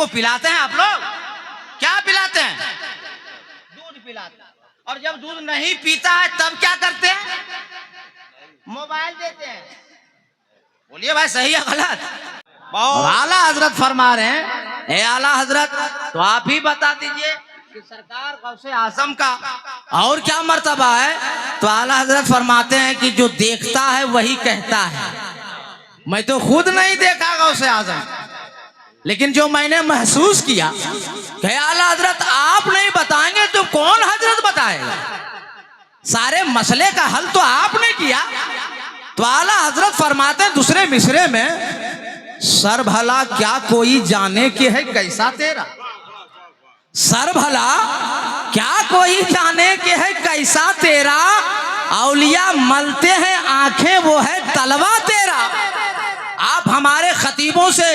को पिलाते हैं आप लोग? क्या पिलाते हैं? दूध पिलाते हैं। और जब दूध नहीं पीता है तब क्या करते हैं? मोबाइल देते हैं। बोलिए भाई, सही है गलत? आला हजरत फरमा रहे हैं, ए आला हजरत, तो आप ही बता दीजिए कि सरकार गौसे आजम का और क्या मर्तबा है? तो आला हजरत फरमाते हैं कि जो देखता है वही कहता है। मैं तो खुद नहीं देखा गौसे आजम, लेकिन जो मैंने महसूस किया कि आला हजरत आप नहीं बताएंगे तो कौन हजरत बताएगा? सारे मसले का हल तो आपने किया। तो आला हजरत फरमाते हैं दूसरे मिसरे में, सर भला क्या कोई जाने के है कैसा तेरा? सर भला क्या कोई जाने के है कैसा तेरा? औलिया मलते हैं आंखें वो है तलवा तेरा। आप हमारे खतीबों से,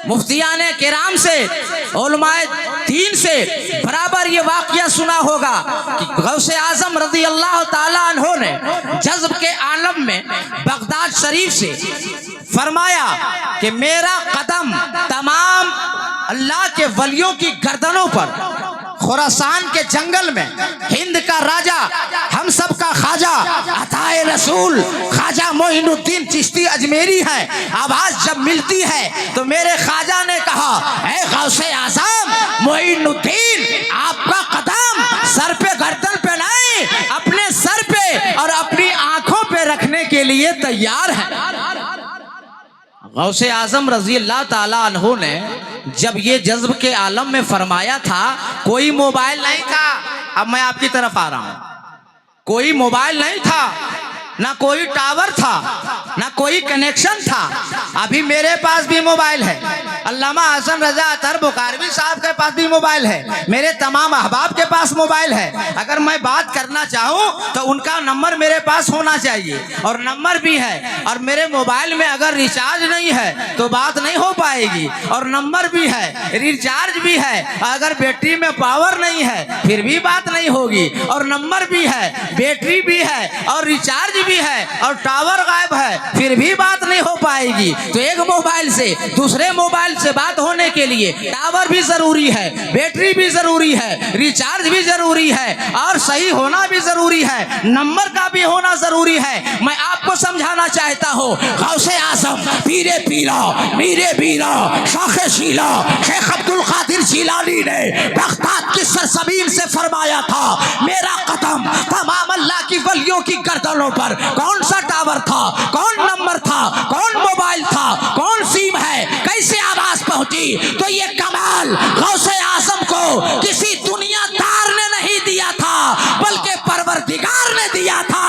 मुफ्तियाने किराम से, उलमाए दीन से बराबर ये वाकया सुना होगा कि गौसे आजम रज़ी अल्लाह ताला अन्हो ने जज्ब के आलम में बगदाद शरीफ से फरमाया कि मेरा कदम तमाम अल्लाह के वलियों की गर्दनों पर, खुरासान के जंगल में हिंद का राजा, हम सब का ख्वाजा, अताए रसूल ख्वाजा मोइनुद्दीन चिश्ती अजमेरी है। आवाज जब मिलती है तो मेरे ख्वाजा ने कहा, ऐ गौसे आजम मोइनुद्दीन, आपका कदम सर पे गर्दन पे नहीं, अपने सर पे और अपनी आंखों पे रखने के लिए तैयार है। गौसे आजम रज़ी अल्लाह ताला अन्हु ने जब ये जज्ब के आलम में फरमाया था, कोई मोबाइल नहीं था। अब मैं आपकी तरफ आ रहा हूं। कोई मोबाइल नहीं था, ना कोई टावर था, ना कोई कनेक्शन था। अभी मेरे पास भी मोबाइल है, अल्लामा हसन रजा अतर बुखारवी साहब के पास भी मोबाइल है, मेरे तमाम अहबाब के पास मोबाइल है। अगर मैं बात करना चाहूँ तो उनका नंबर मेरे पास होना चाहिए, और नंबर भी है। और मेरे मोबाइल में अगर रिचार्ज नहीं है तो बात नहीं हो पाएगी, और नंबर भी है, रिचार्ज भी है, अगर बैटरी में पावर नहीं है फिर भी बात नहीं होगी। और नंबर भी है, बैटरी भी है, और रिचार्ज भी है, और टावर गायब है, फिर भी बात नहीं हो पाएगी। तो एक मोबाइल से दूसरे मोबाइल से बात होने के लिए टावर भी जरूरी है, बैटरी भी जरूरी है, रिचार्ज भी जरूरी है, और सही होना भी जरूरी है, नंबर का भी होना जरूरी है। मैं आपको समझाना चाहता हूँ, गौसे आजम पीरे पीरा मीरे बीरा शाखे शीला शेख अब्दुल कादिर जिलानी ने बगदाद की सरजमीन से फरमाया था, मेरा कदम तमाम अल्लाह की वलियों की गर्दनों पर। कौन सा टावर था, कौन नंबर था, कौन मोबाइल था, कौन सिम है, कैसे आवाज पहुंची? तो ये कमाल गौसे आजम को किसी दुनियादार ने नहीं दिया था, बल्कि परवरदिगार ने दिया था,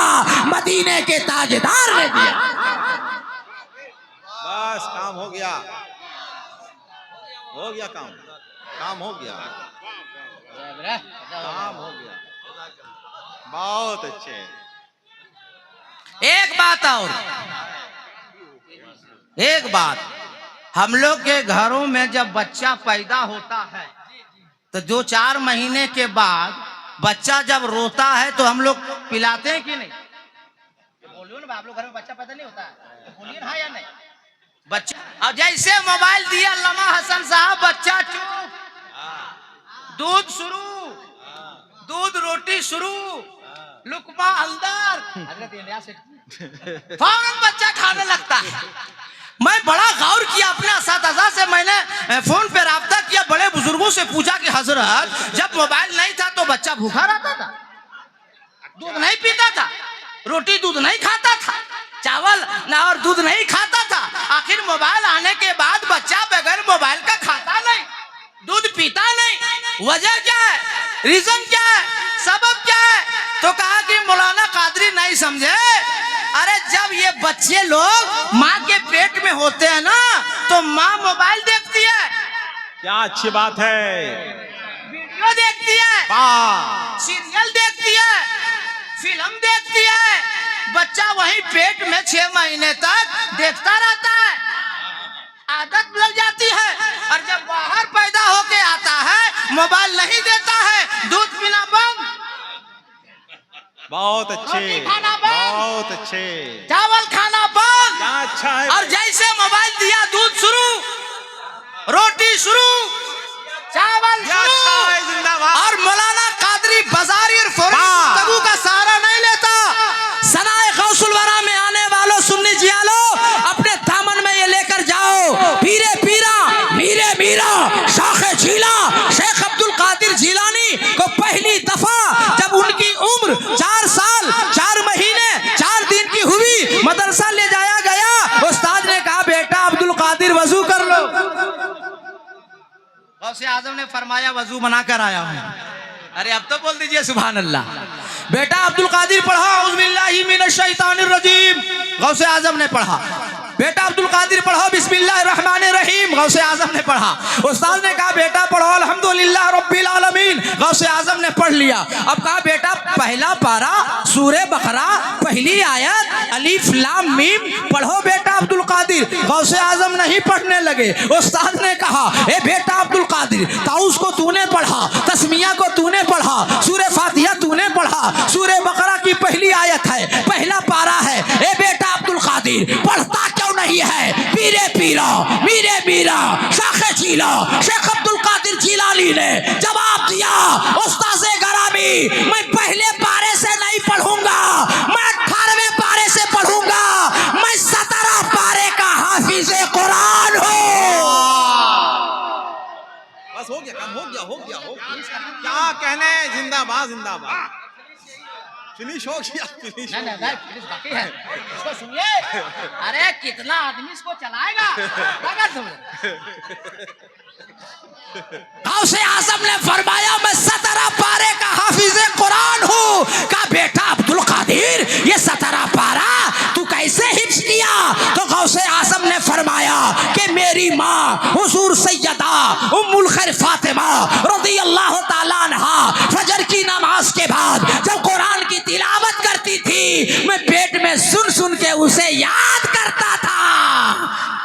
मदीने के ताजदार ने दिया। बस काम हो गया, हो गया काम, काम हो गया, काम हो गया। बहुत अच्छे। एक बात और, एक बात, हम लोग के घरों में जब बच्चा पैदा होता है तो 2-4 महीने के बाद बच्चा जब रोता है तो हम लोग पिलाते हैं कि नहीं? बोलिए ना, आप लोग घर में बच्चा पैदा नहीं होता है तो बोलिए हाँ या नहीं? बच्चा, अब जैसे मोबाइल दिया अल्लामा हसन साहब, बच्चा चुप, दूध शुरू, दूध रोटी शुरू, लुकमा अंदर, फौरन बच्चा खाने लगता है। मैं बड़ा गौर किया अपने असातिज़ा से, मैंने फोन पे राब्ता किया, बड़े बुजुर्गों से पूछा कि हजरत जब मोबाइल नहीं था तो बच्चा भूखा रहता था, दूध नहीं पीता था, रोटी दूध नहीं खाता था, चावल ना और दूध नहीं खाता था, आखिर मोबाइल आने के बाद बच्चा बगैर मोबाइल का खाता नहीं, दूध पीता नहीं, वजह क्या है, रीजन क्या है, सबब क्या है? तो कहा कि मौलाना कादरी नहीं समझे, अरे जब ये बच्चे लोग माँ के पेट में होते हैं ना तो माँ मोबाइल देखती है, क्या अच्छी बात है, वीडियो देखती है, सीरियल देखती है, फिल्म देखती है, बच्चा वहीं पेट में 6 महीने तक देखता रहता है, आदत लग जाती है। और जब बाहर पैदा होके आता है मोबाइल नहीं देता है, दूध पीना बंद, बहुत अच्छे, बहुत अच्छे, चावल खाना बंद, क्या अच्छा है। और जैसे मोबाइल दिया दूध शुरू, रोटी शुरू, मीरा शाखे झीला शेख अब्दुल कादिर जिलानी को पहली दफा जब उनकी उम्र 4 साल 4 महीने 4 दिन की हुई, मदरसा ले जाया गया। उस्ताद ने कहा बेटा अब्दुल कादिर वजू कर लो। गौसे आजम ने फरमाया वजू बना कर आया हूँ। अरे अब तो बोल दीजिए सुभान अल्लाह। बेटा अब्दुल कादिर पढ़ा औज़ु बिल्लाहि मिनश शैतानिर रजीम, गौसे आजम ने पढ़ा। बेटा अब्दुल कादिर पढ़ो बिस्मिल्लाहिर रहमानिर रहीम, गौसे आजम ने पढ़ा। उस्ताद ने कहा बेटा पढ़ो अल्हम्दुलिल्लाह रब्बिल आलमीन, गौसे आजम ने पढ़ लिया। अब कहा बेटा पहला पारा सूरे बकरा पहली आयत अलीफ लाम मीम पढ़ो बेटा अब्दुल कादिर, गौसे आजम नहीं पढ़ने लगे। उस्ताद ने कहा ए बेटा अब्दुल कादिर ताउस को तूने पढ़ा, तस्मिया को तूने पढ़ा, सूरे फातिहा तूने पढ़ा, सूरे बकरा की पहली आयत है, पहला पारा है। ए बेटा अब्दुल कादिर पढ़ता क्यों नहीं है? पीरे पीरा मीरे मीरा शाखे झीला शेख अब्दुल कादिर जिलानी ने जवाब दिया उस्ताज़े गरामी मैं पहले पारे से नहीं पढ़ूंगा, मैं 18वें पारे से पढ़ूंगा, मैं 17 पारे का हाफिज़े कुरान हूँ। बस हो गया काम, हो गया। क्या कहने, जिंदाबाद जिंदाबाद। फिनिश हो गया, फिनिश हो गया। फिनिश बाकी है, इसको सुनिए। अरे कितना आदमी इसको चलाएगा? गौसे आजम ने फरमाया मैं 17 पारे का हाफिज़े कुरान हूँ। कहा बेटा अब्दुल कादिर ये 17 पारा तू कैसे हिफ्ज़ किया? तो गौसे आजम ने फरमाया कि मेरी माँ हुजूर सैयदा उम्मुल खैर फातिमा रज़ियल्लाहु ताला अन्हा फजर की नमाज के बाद जब कुरान की तिलावत करती थी मैं पेट में सुन सुन के उसे याद करता था।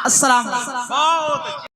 अस्सलाम। बहुत